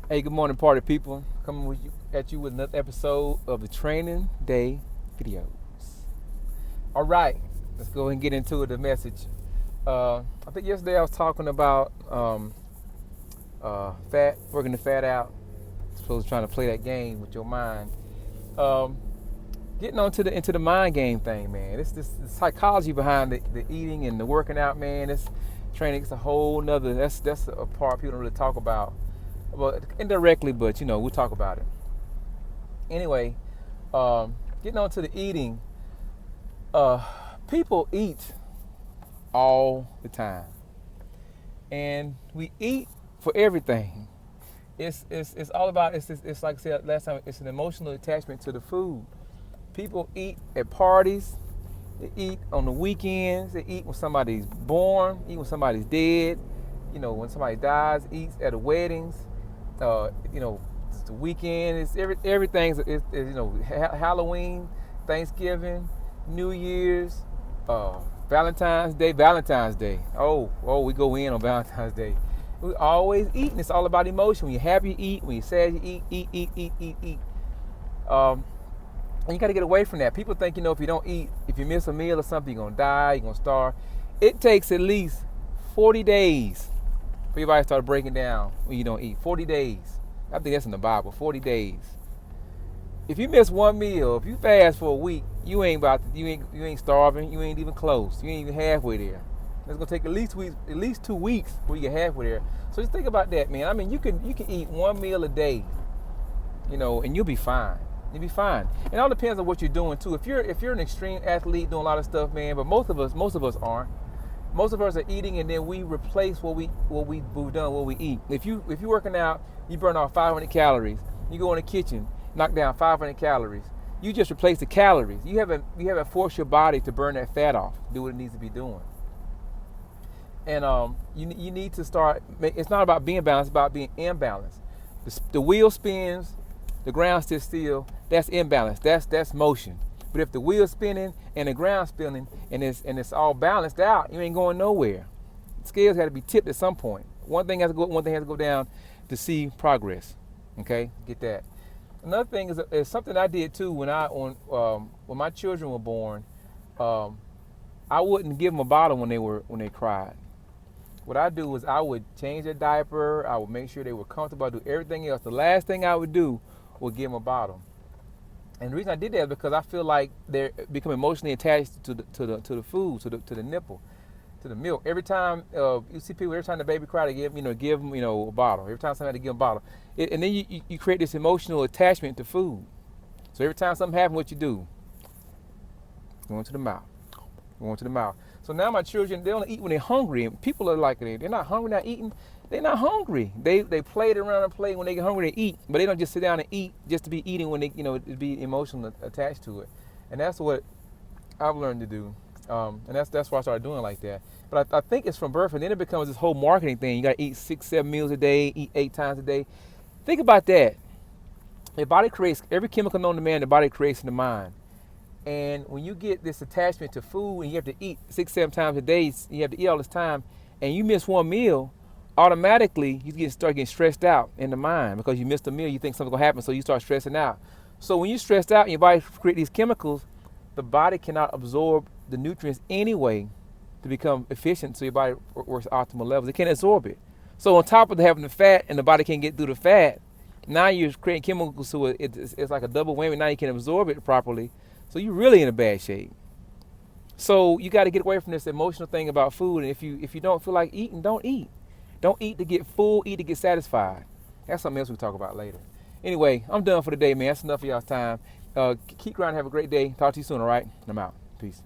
Hey, good morning, party people. Coming at you with another episode of the Training Day videos. All right, let's go ahead and get into the message. I think yesterday I was talking about fat, working the fat out. Supposed to trying to play that game with your mind. Um, Getting on to the into the mind game thing, man. It's this the psychology behind the eating and the working out, man. It's training. It's a whole nother. That's a part people don't really talk about. Well, indirectly, but we'll talk about it. Anyway, getting on to the eating. People eat all the time, and we eat for everything. It's all about it's like I said last time. It's an emotional attachment to the food. People eat at parties. They eat on the weekends. They eat when somebody's born. Eat when somebody's dead. When somebody dies. Eats at the weddings. It's the weekend. It's everything's. Halloween, Thanksgiving, New Year's, Valentine's Day. Valentine's Day. Oh, we go in on Valentine's Day. We always eating. It's all about emotion. When you're happy, you eat. When you're sad, you eat. And you got to get away from that. People think, if you don't eat, if you miss a meal or something, you're going to die, you're going to starve. It takes at least 40 days for your body to start breaking down when you don't eat. 40 days. I think that's in the Bible, 40 days. If you miss one meal, if you fast for a week, you ain't starving, you ain't even close. You ain't even halfway there. It's going to take at least 2 weeks before you get halfway there. So just think about that, man. I mean, you can eat one meal a day, and you'll be fine. You'll be fine. And it all depends on what you're doing too. If you're an extreme athlete doing a lot of stuff, man, but most of us aren't. Most of us are eating and then we replace what we've done, what we eat. If you're working out, you burn off 500 calories. You go in the kitchen, knock down 500 calories. You just replace the calories. You haven't forced your body to burn that fat off, do what it needs to be doing. And you need to start. It's not about being balanced, it's about being imbalanced. The wheel spins, the ground sits still. That's imbalance. That's motion. But if the wheel's spinning and the ground's spinning and it's all balanced out, you ain't going nowhere. The scales got to be tipped at some point. One thing has to go down to see progress. Okay, get that. Another thing is something I did too when my children were born. I wouldn't give them a bottle when they cried. What I do is I would change their diaper. I would make sure they were comfortable. I do everything else. The last thing I would do was give them a bottle. And the reason I did that is because I feel like they become emotionally attached to the food, to the nipple, to the milk. Every time you see people, every time the baby cry, they give them a bottle. Every time somebody give them a bottle, and then you create this emotional attachment to food. So every time something happens, what you do? Going to the mouth. So now my children, they only eat when they're hungry. And people are like, they're not hungry, not eating. They're not hungry. They play it around and play. When they get hungry, they eat. But they don't just sit down and eat just to be eating when they, to be emotionally attached to it. And that's what I've learned to do. And that's why I started doing it like that. But I think it's from birth, and then it becomes this whole marketing thing. You got to eat 6-7 meals a day, eat 8 times a day. Think about that. Your body creates every chemical known to man. The body creates in the mind. And when you get this attachment to food and you have to eat 6-7 times a day, you have to eat all this time, and you miss one meal, automatically you start getting stressed out in the mind because you missed a meal. You think something's gonna happen, so you start stressing out. So when you're stressed out and your body creates these chemicals, the body cannot absorb the nutrients anyway to become efficient, so your body works at optimal levels. It can't absorb it. So on top of having the fat and the body can't get through the fat, now you're creating chemicals, so it's like a double whammy. Now you can't absorb it properly. So you're really in a bad shape. So you got to get away from this emotional thing about food. And if you don't feel like eating, don't eat. Don't eat to get full, eat to get satisfied. That's something else we'll talk about later. Anyway, I'm done for the day, man. That's enough of y'all's time. Keep grinding. Have a great day. Talk to you soon, all right? I'm out. Peace.